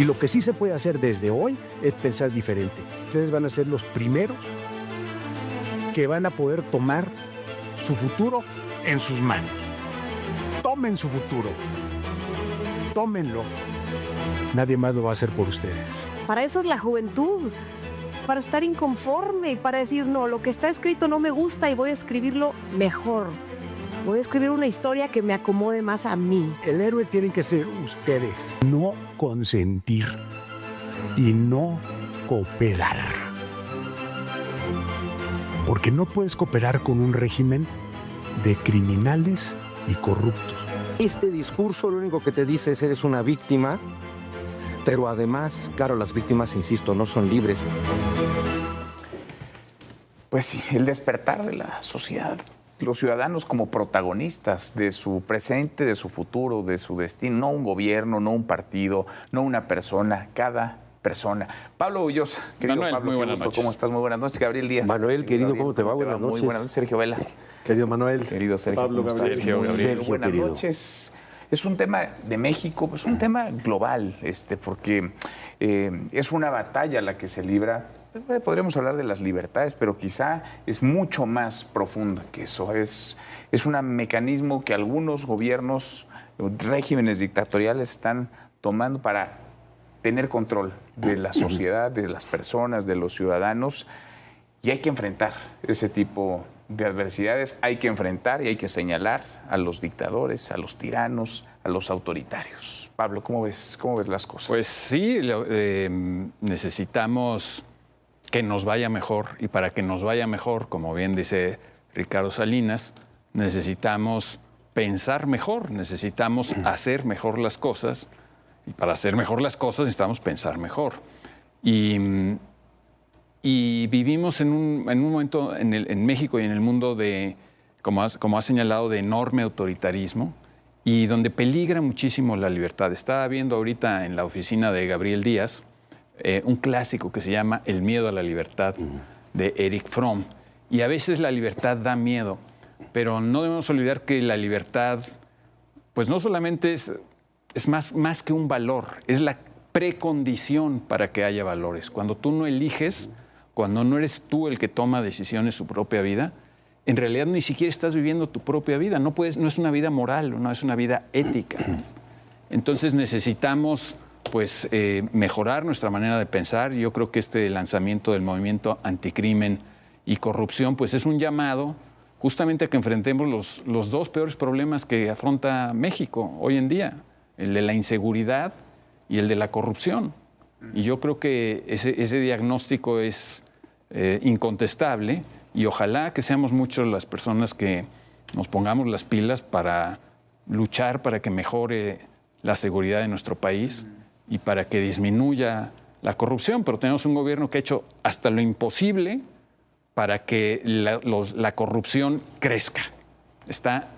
Y lo que sí se puede hacer desde hoy es pensar diferente. Ustedes van a ser los primeros que van a poder tomar su futuro en sus manos. Tomen su futuro. Tómenlo. Nadie más lo va a hacer por ustedes. Para eso es la juventud. Para estar inconforme, para decir, no, lo que está escrito no me gusta y voy a escribirlo mejor. Voy a escribir una historia que me acomode más a mí. El héroe tienen que ser ustedes. No consentir y no cooperar. Porque no puedes cooperar con un régimen de criminales y corruptos. Este discurso lo único que te dice es eres una víctima, pero además, claro, las víctimas, insisto, no son libres. Pues sí, el despertar de la sociedad. Los ciudadanos como protagonistas de su presente, de su futuro, de su destino. No un gobierno, no un partido, no una persona, cada persona. Pablo Ullosa, querido Manuel, Pablo, muy qué buenas gusto, noches. ¿cómo estás? Muy buenas noches. Gabriel Díaz. Manuel, querido, Gabriel, ¿cómo te va? Buenas noches. Muy buenas noches. Sergio Vela. Querido Manuel. Querido Sergio. Pablo, ¿cómo estás? Gabriel. Sergio, Gabriel. Sergio, Buenas querido. noches. Es un tema de México, es un tema global, porque es una batalla la que se libra. Podríamos hablar de las libertades, pero quizá es mucho más profunda que eso. Es un mecanismo que algunos gobiernos, regímenes dictatoriales están tomando para tener control de la sociedad, de las personas, de los ciudadanos, y hay que enfrentar ese tipo de adversidades, hay que enfrentar y hay que señalar a los dictadores, a los tiranos, a los autoritarios. Pablo, ¿cómo ves las cosas? Pues sí, necesitamos que nos vaya mejor, y para que nos vaya mejor, como bien dice Ricardo Salinas, necesitamos pensar mejor, necesitamos hacer mejor las cosas, y para hacer mejor las cosas necesitamos pensar mejor. Y vivimos en un momento en México y en el mundo como has señalado, de enorme autoritarismo, y donde peligra muchísimo la libertad. Estaba viendo ahorita en la oficina de Gabriel Díaz un clásico que se llama El miedo a la libertad, de Erich Fromm. Y a veces la libertad da miedo, pero no debemos olvidar que la libertad, pues no solamente es más que un valor, es la precondición para que haya valores. Cuando tú no eliges, cuando no eres tú el que toma decisiones en su propia vida, en realidad ni siquiera estás viviendo tu propia vida. No es una vida moral, no es una vida ética. Entonces necesitamos mejorar nuestra manera de pensar. Yo creo que este lanzamiento del movimiento anticrimen y corrupción pues es un llamado justamente a que enfrentemos los dos peores problemas que afronta México hoy en día, el de la inseguridad y el de la corrupción. Y yo creo que ese diagnóstico es incontestable, y ojalá que seamos muchas las personas que nos pongamos las pilas para luchar para que mejore la seguridad de nuestro país y para que disminuya la corrupción. Pero tenemos un gobierno que ha hecho hasta lo imposible para que la corrupción crezca. Está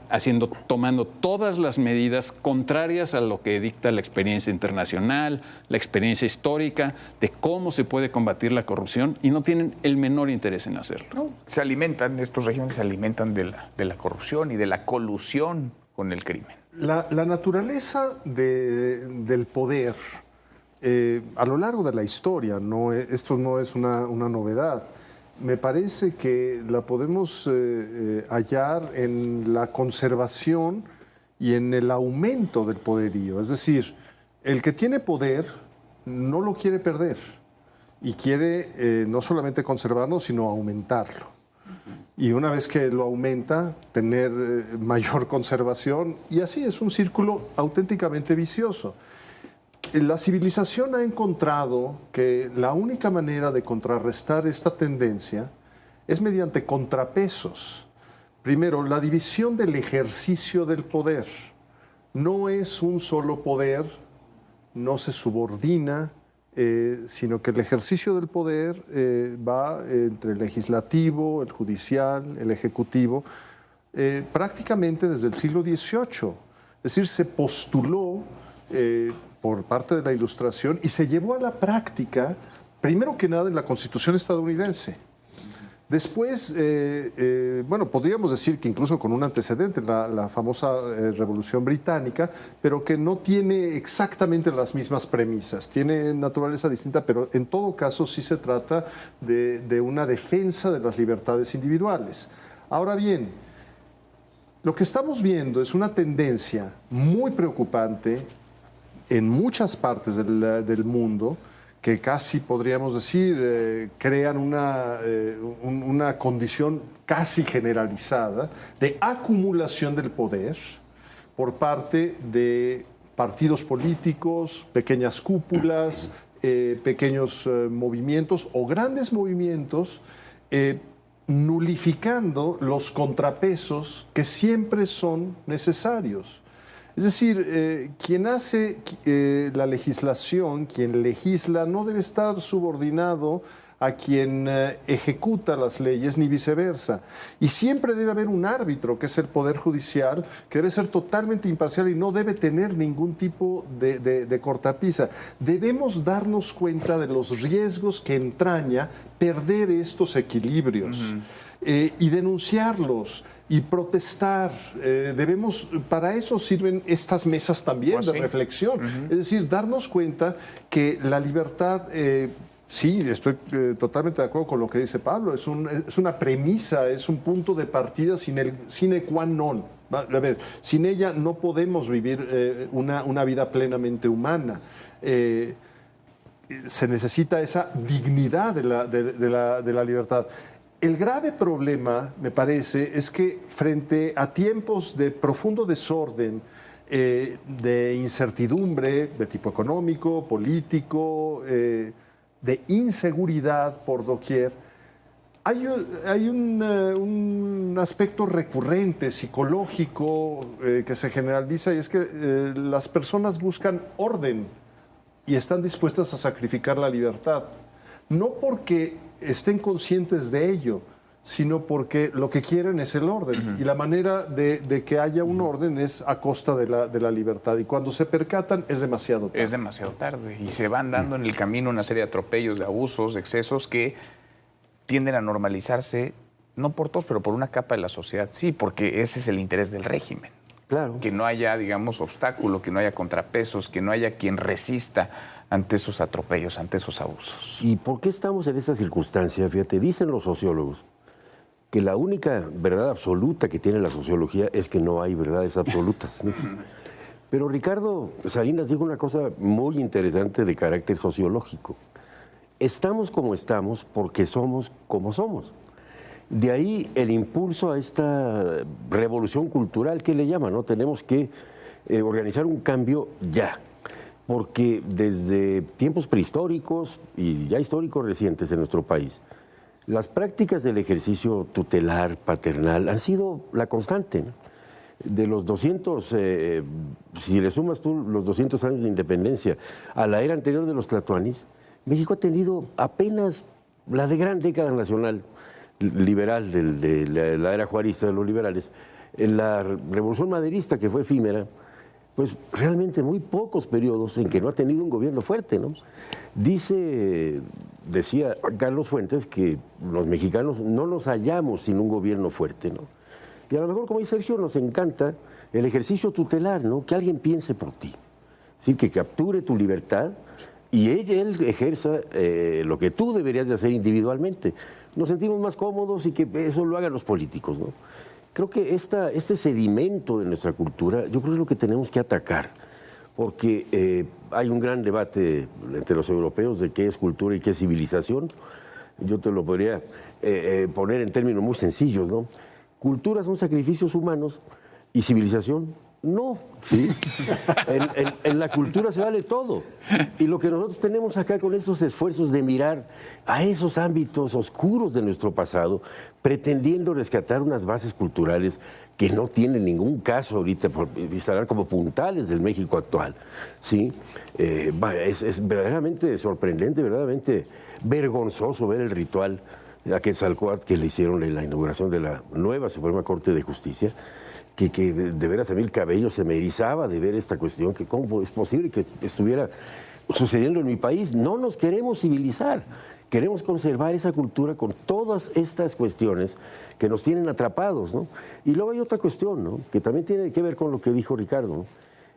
tomando todas las medidas contrarias a lo que dicta la experiencia internacional, la experiencia histórica de cómo se puede combatir la corrupción, y no tienen el menor interés en hacerlo. No, estos regímenes se alimentan de la corrupción y de la colusión con el crimen. La naturaleza del poder a lo largo de la historia, esto no es una novedad. Me parece que la podemos hallar en la conservación y en el aumento del poderío. Es decir, el que tiene poder no lo quiere perder y quiere no solamente conservarlo, sino aumentarlo. Y una vez que lo aumenta, tener mayor conservación, y así es un círculo auténticamente vicioso. La civilización ha encontrado que la única manera de contrarrestar esta tendencia es mediante contrapesos. Primero, la división del ejercicio del poder. No es un solo poder, no se subordina, sino que el ejercicio del poder va entre el legislativo, el judicial, el ejecutivo, prácticamente desde el siglo XVIII. Es decir, se postuló por parte de la Ilustración y se llevó a la práctica, primero que nada, en la Constitución estadounidense. Después, bueno, podríamos decir que incluso con un antecedente, la famosa Revolución Británica, pero que no tiene exactamente las mismas premisas, tiene naturaleza distinta, pero en todo caso sí se trata de una defensa de las libertades individuales. Ahora bien, lo que estamos viendo es una tendencia muy preocupante en muchas partes del mundo, que casi podríamos decir crean una condición casi generalizada de acumulación del poder por parte de partidos políticos, pequeñas cúpulas, pequeños movimientos o grandes movimientos, nulificando los contrapesos que siempre son necesarios. Es decir, quien hace la legislación, quien legisla, no debe estar subordinado a quien ejecuta las leyes, ni viceversa. Y siempre debe haber un árbitro, que es el Poder Judicial, que debe ser totalmente imparcial y no debe tener ningún tipo de cortapisa. Debemos darnos cuenta de los riesgos que entraña perder estos equilibrios y denunciarlos y protestar. Para eso sirven estas mesas también de reflexión. Es decir, darnos cuenta que la libertad... sí, estoy totalmente de acuerdo con lo que dice Pablo. Es una premisa, es un punto de partida sine qua non. A ver, sin ella no podemos vivir una vida plenamente humana. Se necesita esa dignidad de la libertad. El grave problema, me parece, es que frente a tiempos de profundo desorden, de incertidumbre de tipo económico, político, de inseguridad por doquier, hay un aspecto recurrente, psicológico, que se generaliza, y es que las personas buscan orden y están dispuestas a sacrificar la libertad. No porque estén conscientes de ello, sino porque lo que quieren es el orden. Y la manera de que haya un orden es a costa de la libertad. Y cuando se percatan es demasiado tarde. Es demasiado tarde. Y se van dando en el camino una serie de atropellos, de abusos, de excesos que tienden a normalizarse, no por todos, pero por una capa de la sociedad. Sí, porque ese es el interés del régimen. Claro. Que no haya, digamos, obstáculo, que no haya contrapesos, que no haya quien resista ante esos atropellos, ante esos abusos. ¿Y por qué estamos en esta circunstancia? Fíjate, dicen los sociólogos que la única verdad absoluta que tiene la sociología es que no hay verdades absolutas, ¿no? Pero Ricardo Salinas dijo una cosa muy interesante de carácter sociológico. Estamos como estamos porque somos como somos. De ahí el impulso a esta revolución cultural que le llaman, ¿no? Tenemos que organizar un cambio ya. Porque desde tiempos prehistóricos y ya históricos recientes en nuestro país, las prácticas del ejercicio tutelar, paternal, han sido la constante, ¿no? De los 200, si le sumas tú los 200 años de independencia a la era anterior de los tlatoanis, México ha tenido apenas la de gran década nacional liberal, de la era juarista de los liberales. En la revolución maderista, que fue efímera, pues realmente muy pocos periodos en que no ha tenido un gobierno fuerte, ¿no? Decía Carlos Fuentes que los mexicanos no nos hallamos sin un gobierno fuerte, ¿no? Y a lo mejor, como dice Sergio, nos encanta el ejercicio tutelar, ¿no? Que alguien piense por ti, ¿sí? Que capture tu libertad y él ejerza lo que tú deberías de hacer individualmente. Nos sentimos más cómodos y que eso lo hagan los políticos, ¿no? Creo que este sedimento de nuestra cultura, yo creo que es lo que tenemos que atacar, porque hay un gran debate entre los europeos de qué es cultura y qué es civilización. Yo te lo podría poner en términos muy sencillos, ¿no? Cultura son sacrificios humanos y civilización no, ¿sí? En la cultura se vale todo. Y lo que nosotros tenemos acá con estos esfuerzos de mirar a esos ámbitos oscuros de nuestro pasado, pretendiendo rescatar unas bases culturales que no tienen ningún caso ahorita por instalar como puntales del México actual, ¿sí? Es verdaderamente sorprendente, verdaderamente vergonzoso ver el ritual a Quetzalcóatl que le hicieron en la inauguración de la nueva Suprema Corte de Justicia, que de veras a mí el cabello se me erizaba de ver esta cuestión, que cómo es posible que estuviera sucediendo en mi país. No nos queremos civilizar, queremos conservar esa cultura con todas estas cuestiones que nos tienen atrapados, ¿no? Y luego hay otra cuestión, ¿no?, que también tiene que ver con lo que dijo Ricardo, ¿no?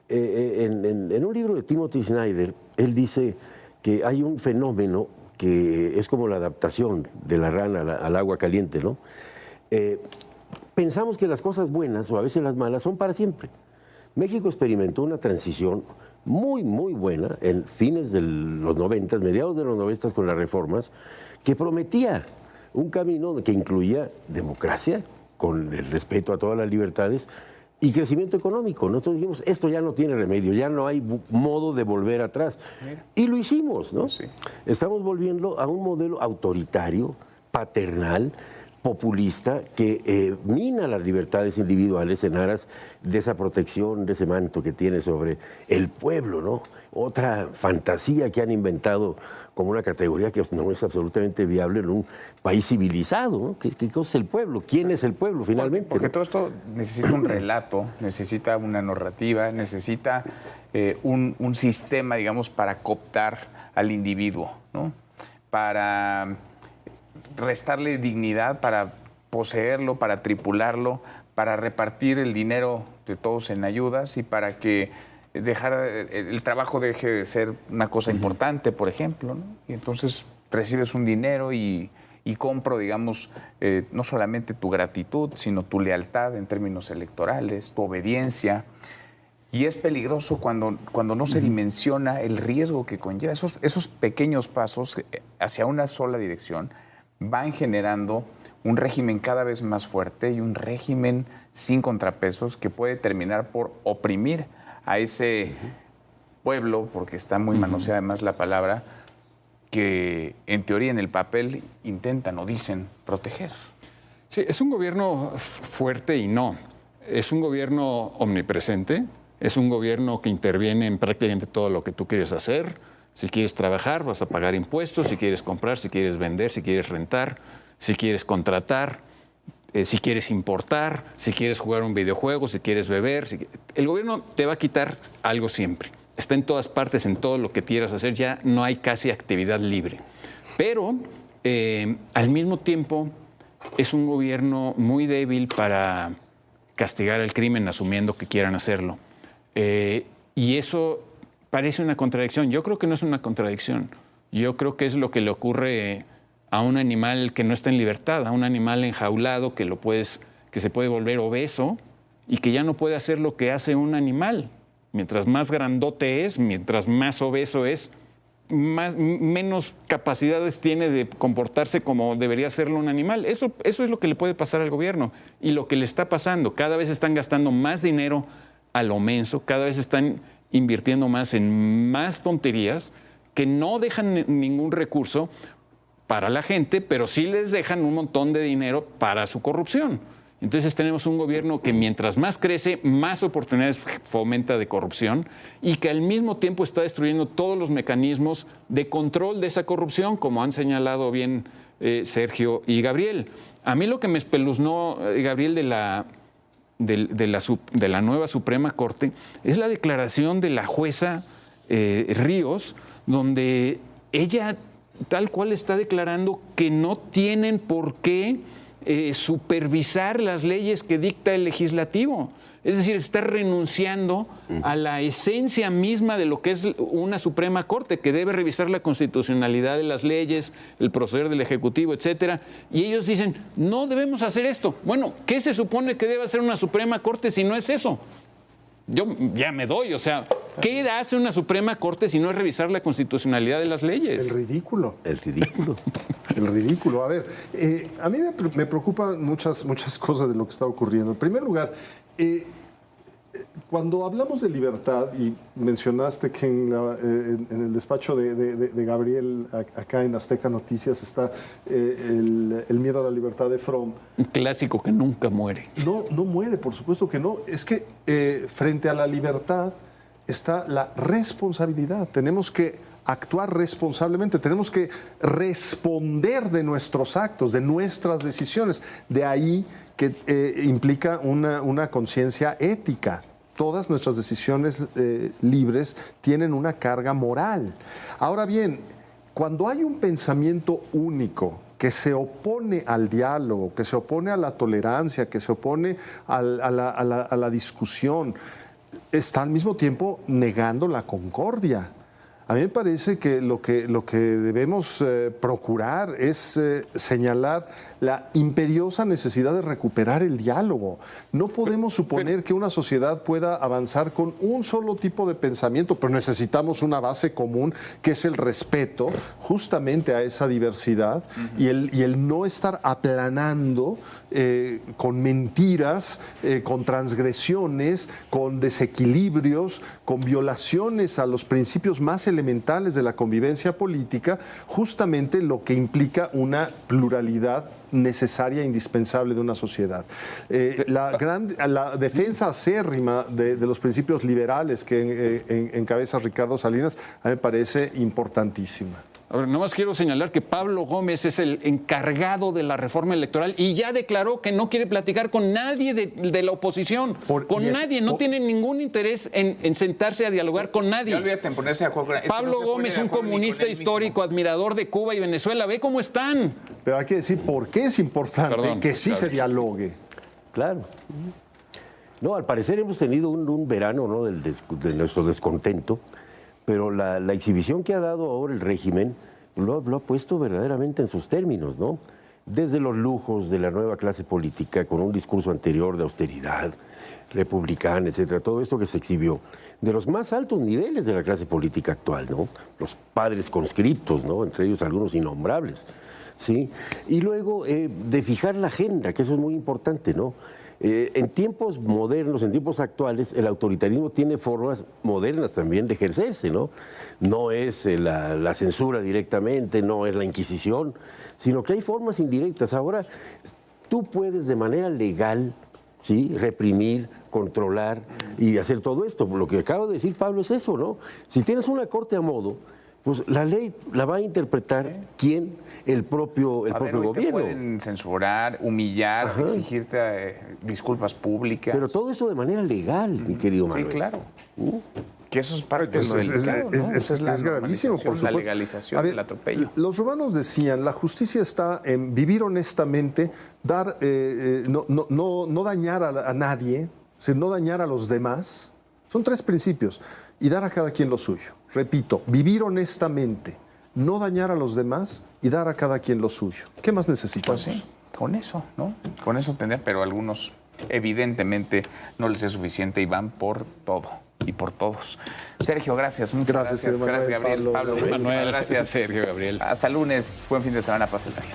En un libro de Timothy Snyder, él dice que hay un fenómeno que es como la adaptación de la rana al agua caliente, ¿no? Pensamos que las cosas buenas, o a veces las malas, son para siempre. México experimentó una transición muy, muy buena en fines de los 90, mediados de los 90 con las reformas, que prometía un camino que incluía democracia, con el respeto a todas las libertades, y crecimiento económico. Nosotros dijimos, esto ya no tiene remedio, ya no hay modo de volver atrás. Y lo hicimos, ¿no? Sí. Estamos volviendo a un modelo autoritario, paternal, populista, que mina las libertades individuales en aras de esa protección, de ese manto que tiene sobre el pueblo, ¿no? Otra fantasía que han inventado como una categoría que no es absolutamente viable en un país civilizado, ¿no? ¿Qué cosa es el pueblo? ¿Quién es el pueblo finalmente? Porque ¿no? todo esto necesita un relato, necesita una narrativa, necesita un sistema, digamos, para cooptar al individuo, ¿no? Para restarle dignidad, para poseerlo, para tripularlo, para repartir el dinero de todos en ayudas y para que el trabajo deje de ser una cosa importante, por ejemplo, ¿no? Y entonces recibes un dinero y compro, digamos, no solamente tu gratitud, sino tu lealtad en términos electorales, tu obediencia. Y es peligroso cuando no se dimensiona el riesgo que conlleva. Esos pequeños pasos hacia una sola dirección van generando un régimen cada vez más fuerte y un régimen sin contrapesos que puede terminar por oprimir a ese pueblo, porque está muy manoseada además la palabra, que en teoría en el papel intentan o dicen proteger. Sí, es un gobierno fuerte y no. Es un gobierno omnipresente, es un gobierno que interviene en prácticamente todo lo que tú quieres hacer. Si quieres trabajar, vas a pagar impuestos, si quieres comprar, si quieres vender, si quieres rentar, si quieres contratar, si quieres importar, si quieres jugar un videojuego, si quieres beber. El gobierno te va a quitar algo siempre. Está en todas partes, en todo lo que quieras hacer, ya no hay casi actividad libre. Pero al mismo tiempo es un gobierno muy débil para castigar el crimen asumiendo que quieran hacerlo. Y eso parece una contradicción. Yo creo que no es una contradicción. Yo creo que es lo que le ocurre a un animal que no está en libertad, a un animal enjaulado que se puede volver obeso y que ya no puede hacer lo que hace un animal. Mientras más grandote es, mientras más obeso es, menos capacidades tiene de comportarse como debería hacerlo un animal. Eso es lo que le puede pasar al gobierno y lo que le está pasando. Cada vez están gastando más dinero a lo menso, cada vez están invirtiendo más en más tonterías que no dejan ningún recurso para la gente, pero sí les dejan un montón de dinero para su corrupción. Entonces tenemos un gobierno que mientras más crece, más oportunidades fomenta de corrupción y que al mismo tiempo está destruyendo todos los mecanismos de control de esa corrupción, como han señalado bien Sergio y Gabriel. A mí lo que me espeluznó, Gabriel, de la nueva Suprema Corte es la declaración de la jueza Ríos, donde ella tal cual está declarando que no tienen por qué supervisar las leyes que dicta el legislativo. Es decir, está renunciando a la esencia misma de lo que es una Suprema Corte, que debe revisar la constitucionalidad de las leyes, el proceder del Ejecutivo, etcétera. Y ellos dicen, no debemos hacer esto. Bueno, ¿qué se supone que debe hacer una Suprema Corte si no es eso? Yo ya me doy, o sea, ¿qué hace una Suprema Corte si no es revisar la constitucionalidad de las leyes? El ridículo. El ridículo. El ridículo. A ver, a mí me preocupan muchas cosas de lo que está ocurriendo. En primer lugar, cuando hablamos de libertad, y mencionaste que en el despacho de Gabriel, acá en Azteca Noticias, está el miedo a la libertad de Fromm. Un clásico que nunca muere. No muere, por supuesto que no. Es que frente a la libertad está la responsabilidad. Tenemos que actuar responsablemente, tenemos que responder de nuestros actos, de nuestras decisiones. De ahí que implica una conciencia ética. Todas nuestras decisiones libres tienen una carga moral. Ahora bien, Cuando hay un pensamiento único que se opone al diálogo, que se opone a la tolerancia, que se opone a la discusión, está al mismo tiempo negando la concordia. A mí me parece que lo que debemos procurar es señalar la imperiosa necesidad de recuperar el diálogo. No podemos suponer que una sociedad pueda avanzar con un solo tipo de pensamiento, pero necesitamos una base común que es el respeto justamente a esa diversidad y el no estar aplanando con mentiras, con transgresiones, con desequilibrios, con violaciones a los principios más elementales de la convivencia política, justamente lo que implica una pluralidad necesaria e indispensable de una sociedad. La defensa acérrima de los principios liberales que encabeza Ricardo Salinas a mí me parece importantísima. Ahora, nomás quiero señalar que Pablo Gómez es el encargado de la reforma electoral y ya declaró que no quiere platicar con nadie de la oposición. Nadie, no tiene ningún interés en sentarse a dialogar con nadie. Ya olvídate en ponerse de acuerdo con Pablo Gómez, un comunista histórico, admirador de Cuba y Venezuela. Ve cómo están. Pero hay que decir por qué es importante que sí se dialogue. Claro. No, al parecer hemos tenido un verano, ¿no?, de nuestro descontento. Pero la exhibición que ha dado ahora el régimen lo ha puesto verdaderamente en sus términos, ¿no? Desde los lujos de la nueva clase política, con un discurso anterior de austeridad, republicana, etcétera, todo esto que se exhibió, de los más altos niveles de la clase política actual, ¿no? Los padres conscriptos, ¿no?, entre ellos algunos innombrables, ¿sí? Y luego de fijar la agenda, que eso es muy importante, ¿no? En tiempos modernos, en tiempos actuales, el autoritarismo tiene formas modernas también de ejercerse, ¿no? No es la censura directamente, no es la Inquisición, sino que hay formas indirectas. Ahora, tú puedes de manera legal, ¿sí?, reprimir, controlar y hacer todo esto. Lo que acaba de decir Pablo es eso, ¿no? Si tienes una corte a modo, pues la ley la va a interpretar ¿quién? El propio gobierno. Te pueden censurar, humillar, exigirte disculpas públicas. Pero todo esto de manera legal, mi querido Manuel. Sí, claro. Que eso es parte de lo delicado, ¿no? Es gravísimo, por supuesto. La legalización del atropello. Los romanos decían, la justicia está en vivir honestamente, no dañar a nadie, no dañar a los demás. Son 3 principios. Y dar a cada quien lo suyo. Repito, vivir honestamente, no dañar a los demás y dar a cada quien lo suyo. ¿Qué más necesitamos? Pues sí, con eso, ¿no? Con eso tener, pero algunos evidentemente no les es suficiente y van por todo y por todos. Sergio, gracias, muchas gracias. Gracias, Gabriel. Pablo, Manuel, gracias. Sergio, Gabriel. Hasta lunes, buen fin de semana, pásenla bien.